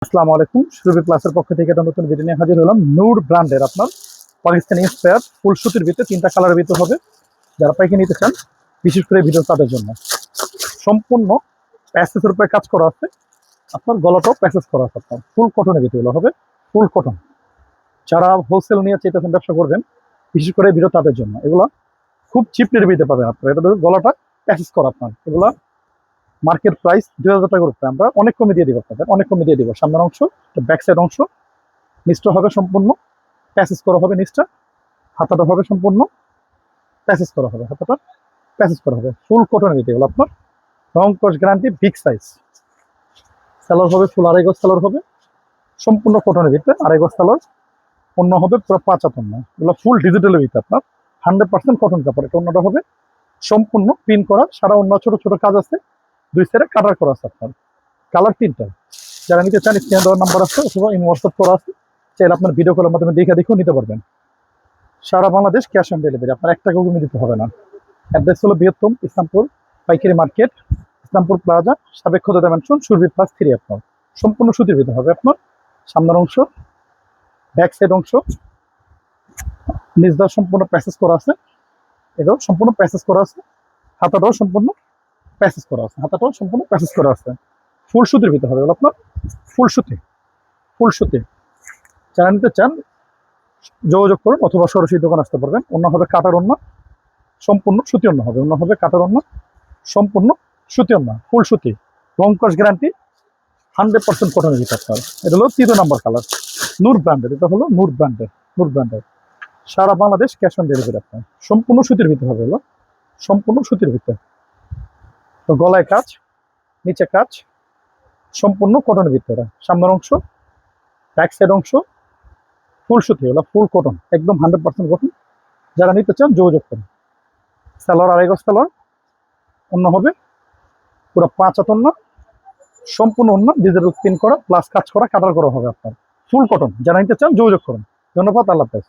আসসালামু আলাইকুম, সুরভি প্লাসের পক্ষ থেকে একটা নতুন ভিডিও নিয়ে হাজির হলাম। নূর ব্র্যান্ডের আপনার পাকিস্তানি ইন্সপায়ার ফুল সুতির ভিতরে 3টা কালারের ভিতর হবে। যারা পাইকারি নিতে চান, বিশেষ করে ভিডিও তাদের জন্য সম্পূর্ণ প্যাসেজের উপরে কাজ করা আছে। আপনার গলাটাও প্যাসেজ করা আছে। আপনার ফুল কটনের ভিতরগুলো হবে, ফুল কটন। যারা হোলসেল নিয়ে চাইতেছেন ব্যবসা করবেন, বিশেষ করে ভিডিও তাদের জন্য এগুলো খুব চিপ রেটে দিতে পারবেন আপনার। এটা ধরুন গলাটা প্যাসেজ করা আপনার, এগুলা মার্কেট প্রাইস 2000 টাকার উপরে আমরা অনেক কমে দিয়ে দিব আপনাদের, অনেক কমে দিয়ে দিব। সামনের অংশ, ব্যাক সাইড অংশ, নিচটা হবে সম্পূর্ণ প্যাসেজ করা হবে, নিচটা হাতাটা হবে সম্পূর্ণ প্যাসেজ করা হবে, হাতাটা প্যাসেজ করা হবে। ফুল কটনের ভিতরে এগুলো আপনার রং কস গ্যারান্টি, বিগ সাইজ। সালোয়ার হবে ফুল আড়াই গজ সালোয়ার হবে, সম্পূর্ণ কটনের ভিতরে আড়াই গজ সালোয়ার। অন্য হবে পুরো 5 হাত অন্য, এগুলো ফুল ডিজিটালের ভিতরে আপনার 100% কটন কাপড়। এটা অন্যটা হবে সম্পূর্ণ প্রিন্ট করা, সারা অন্য ছোট ছোট কাজ আছে, দুই সাইডে কাটার করা আছে আপনার। কালার 3টা। যারা নিতে চান স্ক্রিনে দেওয়ার নাম্বার আছে অথবা ইন হোয়াটসঅ্যাপ করা আছে, চাইলে আপনার ভিডিও কলের মাধ্যমে দেখেও নিতে পারবেন। সারা বাংলাদেশ ক্যাশ অন ডেলিভারি, আপনার 1 টাকাও কমে দিতে হবে না। অ্যাড্রেস হলো বৃহত্তম ইসলামপুর পাইকারি মার্কেট, ইসলামপুর প্লাজা, সাবেক খোদা ডাইমেনশন, সুরভি প্লাস 3 আপনার। সম্পূর্ণ সুতির ভিতরে হবে আপনার। সামনের অংশ, ব্যাক সাইড অংশ, নিচদার সম্পূর্ণ প্যাসেজ করা আছে, এটাও সম্পূর্ণ প্যাসেজ করা আছে। হাতাটাও সম্পূর্ণ প্যাসেজ করা আছে, হাতাটাও সম্পূর্ণ প্যাসেজ করা আছে। ফুল সুতির ভিতরে হবে আপনার, ফুল সুতি, ফুল সুতি। যারা নিতে চান যোগাযোগ করুন অথবা সরাসরি দোকান আসতে পারবেন। অন্য হবে কাটার অন্য, সম্পূর্ণ সুতি অন্য হবে। অন্য হবে কাটার অন্য, সম্পূর্ণ সুতি অন্য, ফুল সুতি, রং কস গ্যারান্টি, 100% কটনের ভিতর আপনার। এটা হলো 3 নাম্বার কালার, নূর ব্র্যান্ডের। এটা হলো নূর ব্র্যান্ডের, নূর ব্র্যান্ডের। সারা বাংলাদেশ ক্যাশ অন ডেলিভারি আপনার। সম্পূর্ণ সুতির ভিতরে হবে, হলো সম্পূর্ণ সুতির ভিতরে। তো গলায় কাজ, নিচে কাজ, সম্পূর্ণ কটনের ভিতরে। সামনের অংশ, ব্যাক সাইড অংশ, ফুল সুতি, হলো ফুল কটন, একদম 100% কটন। যারা নিতে চান যোগাযোগ করুন। সালোয়ার আড়াই গজ সালোয়ার, অন্য হবে পুরো 5 হাত অন্য, সম্পূর্ণ অন্য ডিজিটাল প্রিন্ট করা প্লাস কাজ করা, কাটার করা হবে আপনার। ফুল কটন। যারা নিতে চান যোগাযোগ করুন। ধন্যবাদ, আল্লাহ হাফেজ।